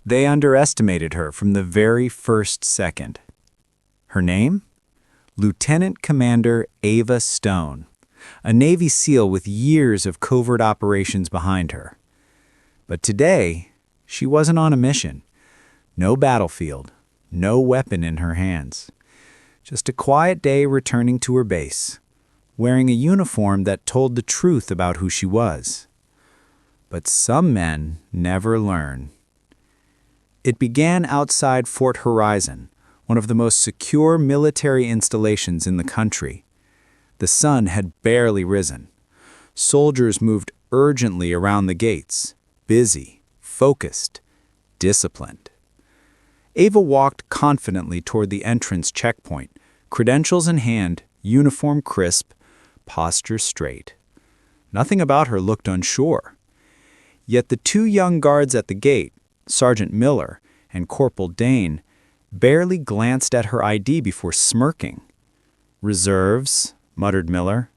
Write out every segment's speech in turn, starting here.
They underestimated her from the very first second. Her name? Lieutenant Commander Ava Stone, a Navy SEAL with years of covert operations behind her. But today, she wasn't on a mission. No battlefield, no weapon in her hands. Just a quiet day returning to her base, wearing a uniform that told the truth about who she was. But some men never learn. It began outside Fort Horizon, one of the most secure military installations in the country. The sun had barely risen. Soldiers moved urgently around the gates, busy, focused, disciplined. Ava walked confidently toward the entrance checkpoint, credentials in hand, uniform crisp, posture straight. Nothing about her looked unsure. Yet the two young guards at the gate, Sergeant Miller and Corporal Dane, barely glanced at her ID before smirking. "Reserves," muttered Miller.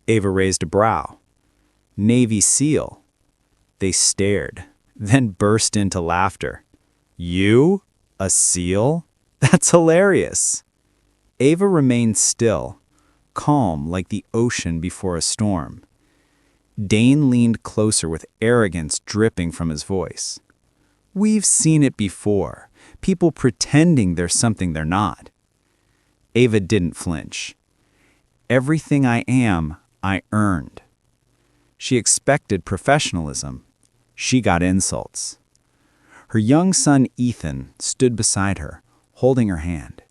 Ava raised a brow. "Navy SEAL." They stared, then burst into laughter. "You? A SEAL? That's hilarious." Ava remained still, calm like the ocean before a storm. Dane leaned closer with arrogance dripping from his voice. "We've seen it before. People pretending they're something they're not." Ava didn't flinch. "Everything I am, I earned." She expected professionalism. She got insults. Her young son Ethan stood beside her, holding her hand.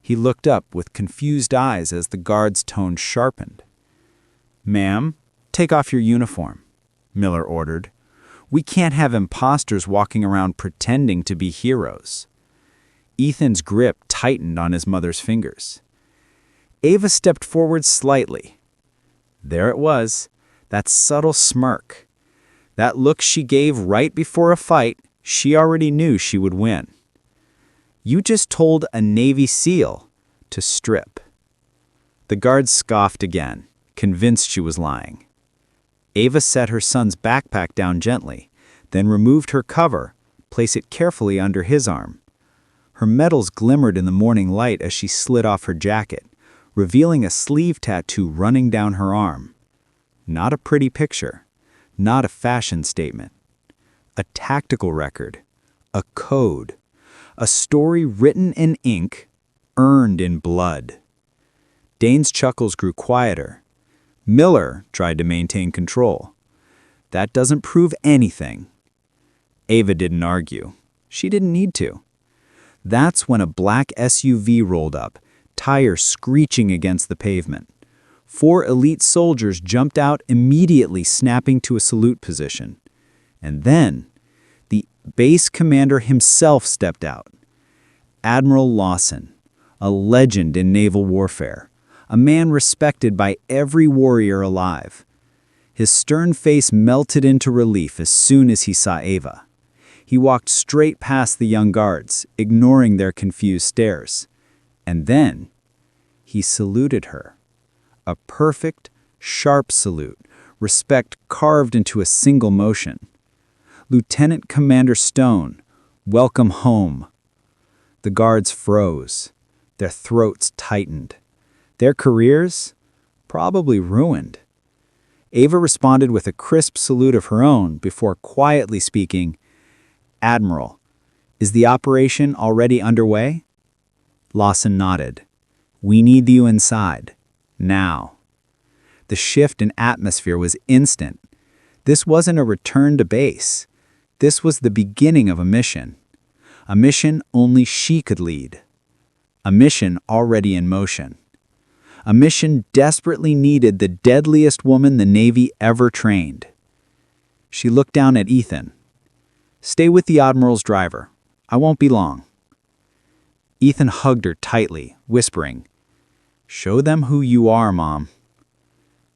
He looked up with confused eyes as the guard's tone sharpened. "Ma'am, take off your uniform," Miller ordered. "We can't have imposters walking around pretending to be heroes." Ethan's grip tightened on his mother's fingers. Ava stepped forward slightly. There it was, that subtle smirk. That look she gave right before a fight she already knew she would win. "You just told a Navy SEAL to strip." The guard scoffed again, convinced she was lying. Ava set her son's backpack down gently, then removed her cover, placed it carefully under his arm. Her medals glimmered in the morning light as she slid off her jacket, revealing a sleeve tattoo running down her arm. Not a pretty picture, not a fashion statement. A tactical record, a code, a story written in ink, earned in blood. Dane's chuckles grew quieter. Miller tried to maintain control. "That doesn't prove anything." Ava didn't argue. She didn't need to. That's when a black SUV rolled up, tires screeching against the pavement. 4 elite soldiers jumped out immediately, snapping to a salute position. And then, the base commander himself stepped out. Admiral Lawson, a legend in naval warfare, a man respected by every warrior alive. His stern face melted into relief as soon as he saw Ava. He walked straight past the young guards, ignoring their confused stares. And then, he saluted her. A perfect, sharp salute, respect carved into a single motion. "Lieutenant Commander Stone, welcome home." The guards froze. Their throats tightened. Their careers? Probably ruined. Ava responded with a crisp salute of her own before quietly speaking, "Admiral, is the operation already underway?" Lawson nodded. "We need you inside. Now." The shift in atmosphere was instant. This wasn't a return to base. This was the beginning of a mission. A mission only she could lead. A mission already in motion. A mission desperately needed the deadliest woman the Navy ever trained. She looked down at Ethan. "Stay with the Admiral's driver. I won't be long." Ethan hugged her tightly, whispering, "Show them who you are, Mom."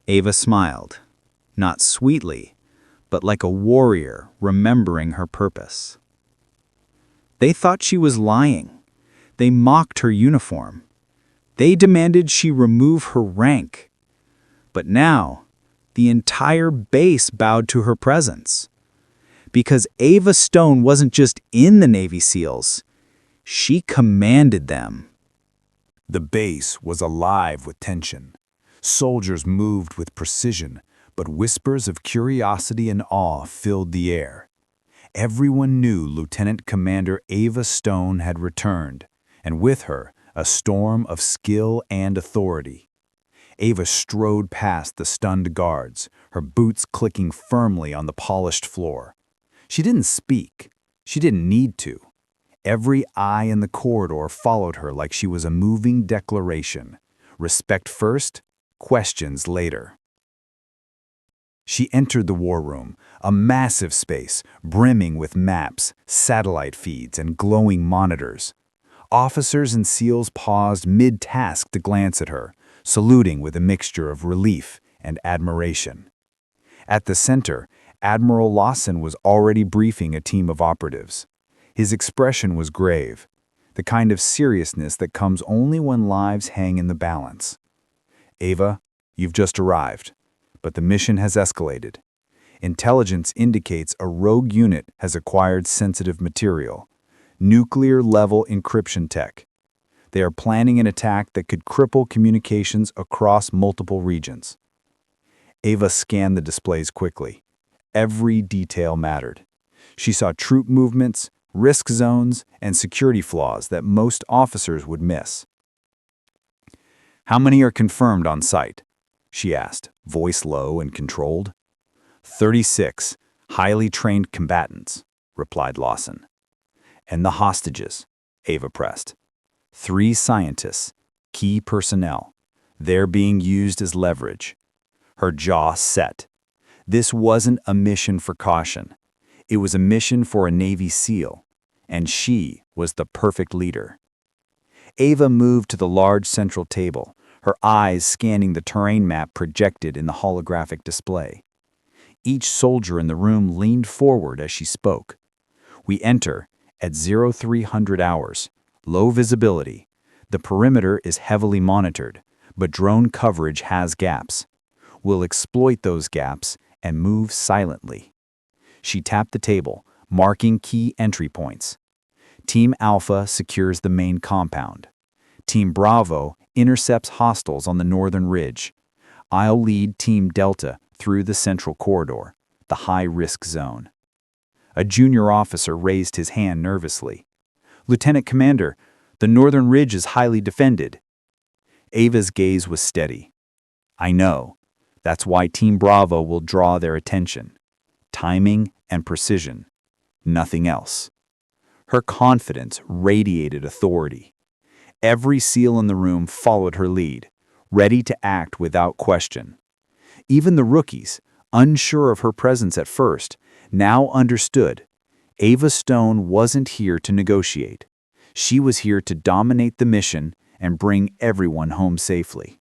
Ava smiled, not sweetly, but like a warrior remembering her purpose. They thought she was lying. They mocked her uniform. They demanded she remove her rank. But now, the entire base bowed to her presence. Because Ava Stone wasn't just in the Navy SEALs. She commanded them. The base was alive with tension. Soldiers moved with precision, but whispers of curiosity and awe filled the air. Everyone knew Lieutenant Commander Ava Stone had returned, and with her, a storm of skill and authority. Ava strode past the stunned guards, her boots clicking firmly on the polished floor. She didn't speak. She didn't need to. Every eye in the corridor followed her like she was a moving declaration. Respect first, questions later. She entered the war room, a massive space brimming with maps, satellite feeds, and glowing monitors. Officers and SEALs paused mid-task to glance at her, saluting with a mixture of relief and admiration. At the center, Admiral Lawson was already briefing a team of operatives. His expression was grave, the kind of seriousness that comes only when lives hang in the balance. "Ava, you've just arrived, but the mission has escalated. Intelligence indicates a rogue unit has acquired sensitive material, nuclear-level encryption tech. They are planning an attack that could cripple communications across multiple regions." Ava scanned the displays quickly. Every detail mattered. She saw troop movements, risk zones, and security flaws that most officers would miss. "How many are confirmed on site?" she asked, voice low and controlled. 36 highly trained combatants," replied Lawson. "And the hostages," Ava pressed. 3 scientists, key personnel. They're being used as leverage." Her jaw set. This wasn't a mission for caution. It was a mission for a Navy SEAL, and she was the perfect leader. Ava moved to the large central table, her eyes scanning the terrain map projected in the holographic display. Each soldier in the room leaned forward as she spoke. "We enter at 0300 hours, low visibility. The perimeter is heavily monitored, but drone coverage has gaps. We'll exploit those gaps and move silently." She tapped the table, marking key entry points. Team Alpha secures the main compound. Team Bravo intercepts hostiles on the northern ridge. I'll lead Team Delta through the central corridor, the high-risk zone. A junior officer raised his hand nervously. "Lieutenant Commander, the northern ridge is highly defended." Ava's gaze was steady. "I know. That's why Team Bravo will draw their attention. Timing and precision. Nothing else." Her confidence radiated authority. Every SEAL in the room followed her lead, ready to act without question. Even the rookies, unsure of her presence at first, now understood. Ava Stone wasn't here to negotiate. She was here to dominate the mission and bring everyone home safely.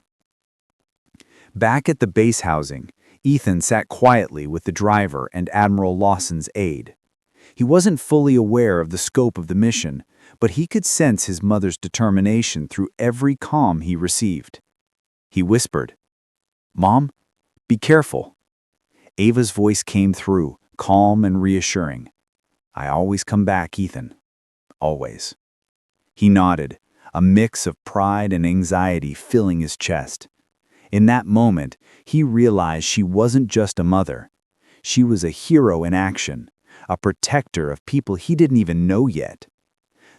Back at the base housing, Ethan sat quietly with the driver and Admiral Lawson's aide. He wasn't fully aware of the scope of the mission, but he could sense his mother's determination through every comm he received. He whispered, "Mom, be careful." Ava's voice came through, calm and reassuring. "I always come back, Ethan. Always." He nodded, a mix of pride and anxiety filling his chest. In that moment, he realized she wasn't just a mother. She was a hero in action, a protector of people he didn't even know yet.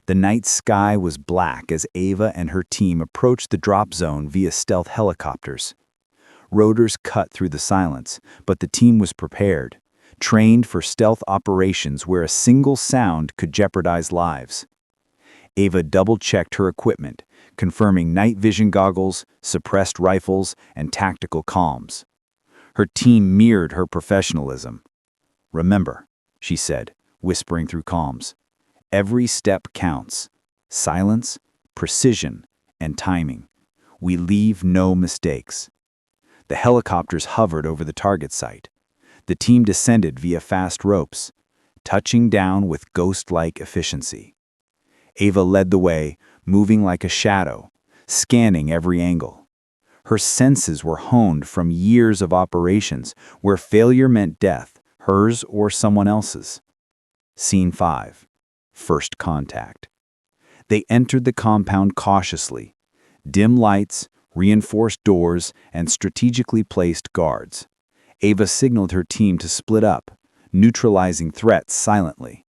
The night sky was black as Ava and her team approached the drop zone via stealth helicopters. Rotors cut through the silence, but the team was prepared, trained for stealth operations where a single sound could jeopardize lives. Ava double-checked her equipment, confirming night vision goggles, suppressed rifles, and tactical comms. Her team mirrored her professionalism. "Remember," she said, whispering through comms, "every step counts. Silence, precision, and timing. We leave no mistakes." The helicopters hovered over the target site. The team descended via fast ropes, touching down with ghost-like efficiency. Ava led the way, moving like a shadow, scanning every angle. Her senses were honed from years of operations where failure meant death, hers or someone else's. Scene 5. First contact. They entered the compound cautiously. Dim lights, reinforced doors, and strategically placed guards. Ava signaled her team to split up, neutralizing threats silently.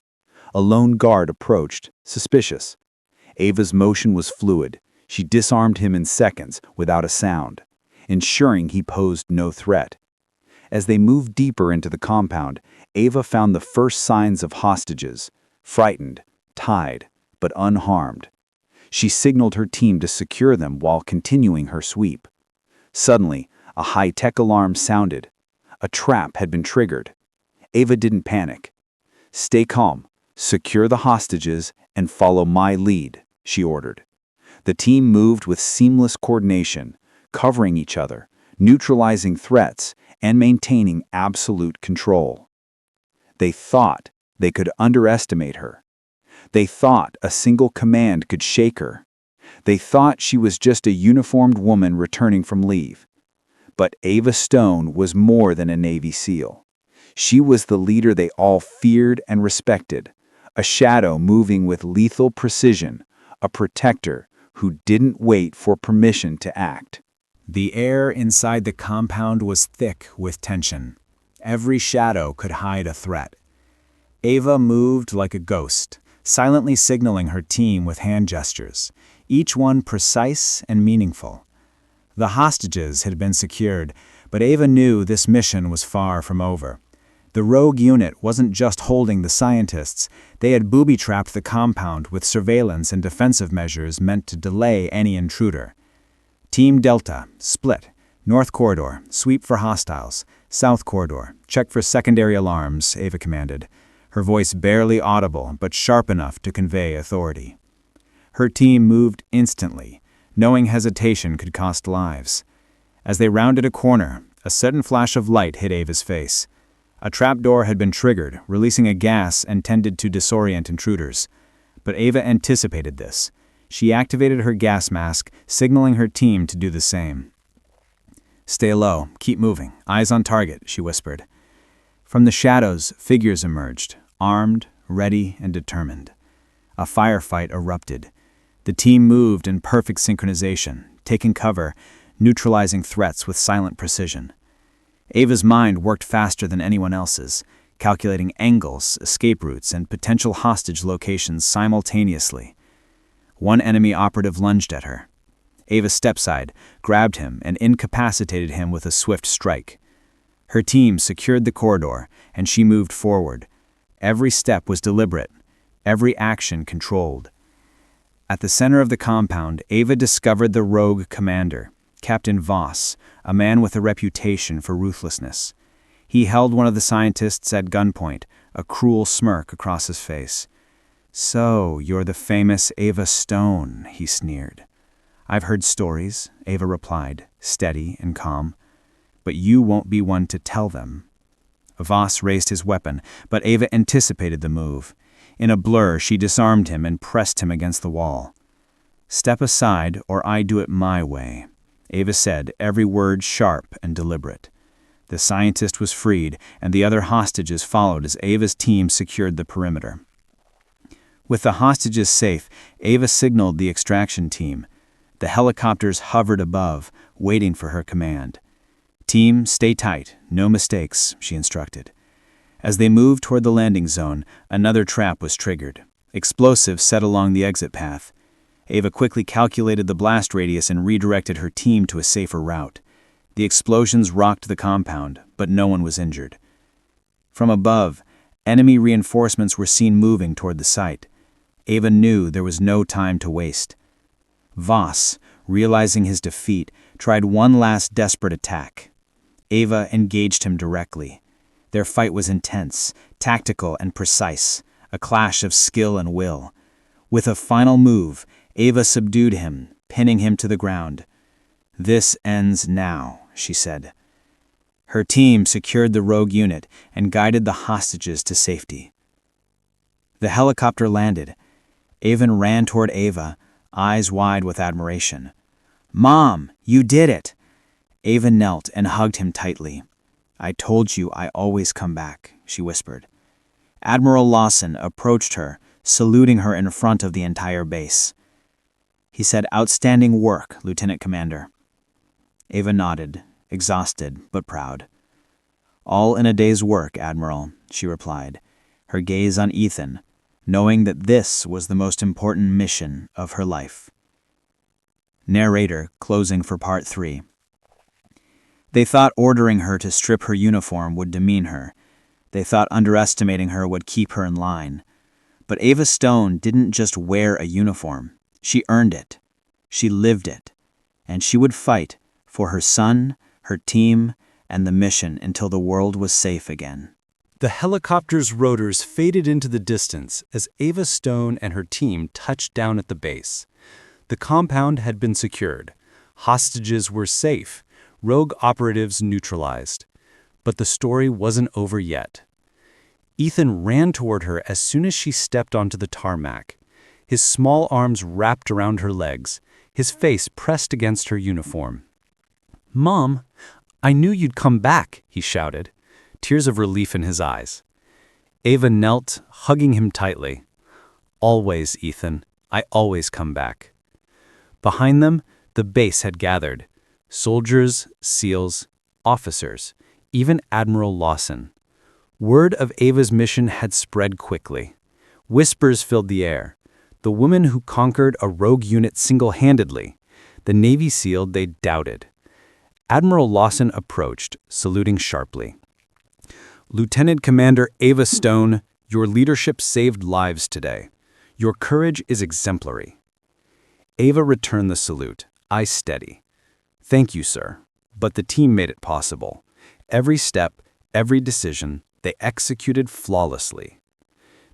A lone guard approached, suspicious. Ava's motion was fluid. She disarmed him in seconds without a sound, ensuring he posed no threat. As they moved deeper into the compound, Ava found the first signs of hostages, frightened, tied, but unharmed. She signaled her team to secure them while continuing her sweep. Suddenly, a high-tech alarm sounded. A trap had been triggered. Ava didn't panic. "Stay calm, secure the hostages, and follow my lead," she ordered. The team moved with seamless coordination, covering each other, neutralizing threats, and maintaining absolute control. They thought they could underestimate her. They thought a single command could shake her. They thought she was just a uniformed woman returning from leave. But Ava Stone was more than a Navy SEAL. She was the leader they all feared and respected, a shadow moving with lethal precision, a protector who didn't wait for permission to act. The air inside the compound was thick with tension. Every shadow could hide a threat. Ava moved like a ghost, silently signaling her team with hand gestures, each one precise and meaningful. The hostages had been secured, but Ava knew this mission was far from over. The rogue unit wasn't just holding the scientists, they had booby-trapped the compound with surveillance and defensive measures meant to delay any intruder. Team Delta, split. North Corridor, sweep for hostiles. South Corridor, check for secondary alarms, Ava commanded, her voice barely audible but sharp enough to convey authority. Her team moved instantly, knowing hesitation could cost lives. As they rounded a corner, a sudden flash of light hit Ava's face. A trapdoor had been triggered, releasing a gas intended to disorient intruders. But Ava anticipated this. She activated her gas mask, signaling her team to do the same. "Stay low, keep moving, eyes on target," she whispered. From the shadows, figures emerged, armed, ready, and determined. A firefight erupted. The team moved in perfect synchronization, taking cover, neutralizing threats with silent precision. Ava's mind worked faster than anyone else's, calculating angles, escape routes, and potential hostage locations simultaneously. One enemy operative lunged at her. Ava stepside, grabbed him, and incapacitated him with a swift strike. Her team secured the corridor, and she moved forward. Every step was deliberate, every action controlled. At the center of the compound, Ava discovered the rogue commander, Captain Voss, a man with a reputation for ruthlessness. He held one of the scientists at gunpoint, a cruel smirk across his face. "So, you're the famous Ava Stone," he sneered. "I've heard stories," Ava replied, steady and calm. "But you won't be one to tell them." Voss raised his weapon, but Ava anticipated the move. In a blur, she disarmed him and pressed him against the wall. "Step aside, or I do it my way," Ava said, every word sharp and deliberate. The scientist was freed, and the other hostages followed as Ava's team secured the perimeter. With the hostages safe, Ava signaled the extraction team. The helicopters hovered above, waiting for her command. "Team, stay tight, no mistakes," she instructed. As they moved toward the landing zone, another trap was triggered. Explosives set along the exit path. Ava quickly calculated the blast radius and redirected her team to a safer route. The explosions rocked the compound, but no one was injured. From above, enemy reinforcements were seen moving toward the site. Ava knew there was no time to waste. Voss, realizing his defeat, tried one last desperate attack. Ava engaged him directly. Their fight was intense, tactical, and precise, a clash of skill and will. With a final move, Ava subdued him, pinning him to the ground. "This ends now," she said. Her team secured the rogue unit and guided the hostages to safety. The helicopter landed. Avon ran toward Ava, eyes wide with admiration. "Mom, you did it!" Ava knelt and hugged him tightly. "I told you I always come back," she whispered. Admiral Lawson approached her, saluting her in front of the entire base. He said, "Outstanding work, Lieutenant Commander." Ava nodded, exhausted but proud. "All in a day's work, Admiral," she replied, her gaze on Ethan, knowing that this was the most important mission of her life. Narrator closing for Part 3. They thought ordering her to strip her uniform would demean her. They thought underestimating her would keep her in line. But Ava Stone didn't just wear a uniform. She earned it. She lived it. And she would fight for her son, her team, and the mission until the world was safe again. The helicopter's rotors faded into the distance as Ava Stone and her team touched down at the base. The compound had been secured. Hostages were safe. Rogue operatives neutralized. But the story wasn't over yet. Ethan ran toward her as soon as she stepped onto the tarmac. His small arms wrapped around her legs, his face pressed against her uniform. "Mom, I knew you'd come back," he shouted, tears of relief in his eyes. Ava knelt, hugging him tightly. "Always, Ethan. I always come back." Behind them, the base had gathered. Soldiers, SEALs, officers, even Admiral Lawson. Word of Ava's mission had spread quickly. Whispers filled the air. The woman who conquered a rogue unit single-handedly. The Navy SEAL they doubted. Admiral Lawson approached, saluting sharply. "Lieutenant Commander Ava Stone, your leadership saved lives today. Your courage is exemplary." Ava returned the salute, eyes steady. "Thank you, sir. But the team made it possible. Every step, every decision, they executed flawlessly."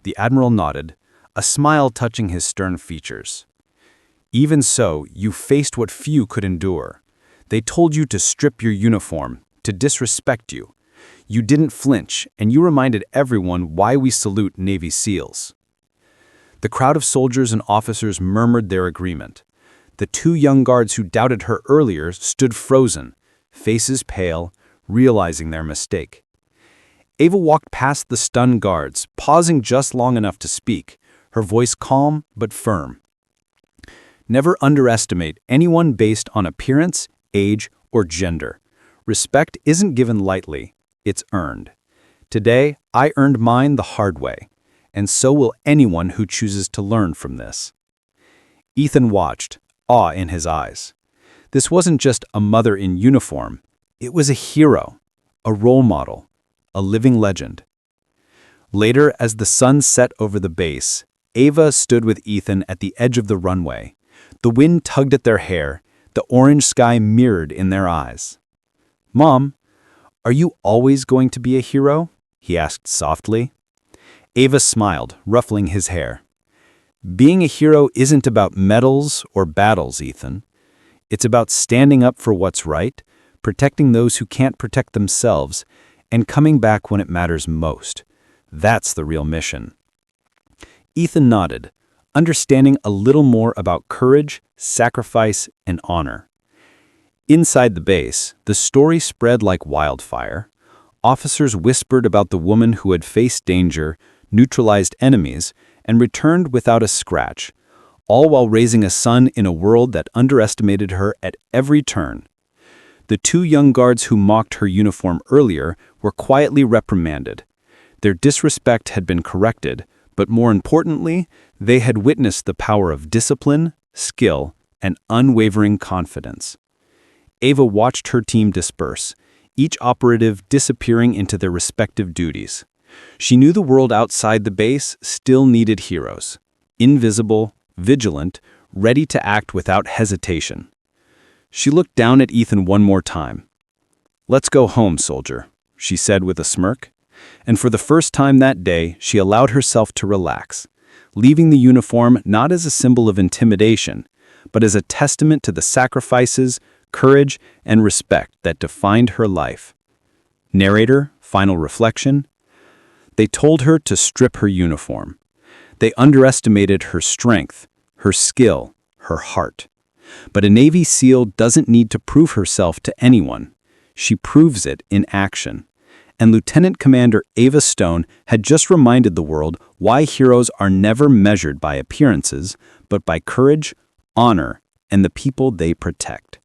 The Admiral nodded, a smile touching his stern features. "Even so, you faced what few could endure. They told you to strip your uniform, to disrespect you. You didn't flinch, and you reminded everyone why we salute Navy SEALs." The crowd of soldiers and officers murmured their agreement. The two young guards who doubted her earlier stood frozen, faces pale, realizing their mistake. Ava walked past the stunned guards, pausing just long enough to speak, her voice calm but firm. "Never underestimate anyone based on appearance, age, or gender. Respect isn't given lightly, it's earned. Today, I earned mine the hard way, and so will anyone who chooses to learn from this." Ethan watched, awe in his eyes. This wasn't just a mother in uniform, it was a hero, a role model, a living legend. Later, as the sun set over the base, Ava stood with Ethan at the edge of the runway. The wind tugged at their hair, the orange sky mirrored in their eyes. "Mom, are you always going to be a hero?" he asked softly. Ava smiled, ruffling his hair. "Being a hero isn't about medals or battles, Ethan. It's about standing up for what's right, protecting those who can't protect themselves, and coming back when it matters most. That's the real mission." Ethan nodded, understanding a little more about courage, sacrifice, and honor. Inside the base, the story spread like wildfire. Officers whispered about the woman who had faced danger, neutralized enemies, and returned without a scratch, all while raising a son in a world that underestimated her at every turn. The two young guards who mocked her uniform earlier were quietly reprimanded. Their disrespect had been corrected, but more importantly, they had witnessed the power of discipline, skill, and unwavering confidence. Ava watched her team disperse, each operative disappearing into their respective duties. She knew the world outside the base still needed heroes, invisible, vigilant, ready to act without hesitation. She looked down at Ethan one more time. "Let's go home, soldier," she said with a smirk. And for the first time that day, she allowed herself to relax, leaving the uniform not as a symbol of intimidation, but as a testament to the sacrifices, courage, and respect that defined her life. Narrator, final reflection. They told her to strip her uniform. They underestimated her strength, her skill, her heart. But a Navy SEAL doesn't need to prove herself to anyone. She proves it in action. and Lieutenant Commander Ava Stone had just reminded the world why heroes are never measured by appearances, but by courage, honor, and the people they protect.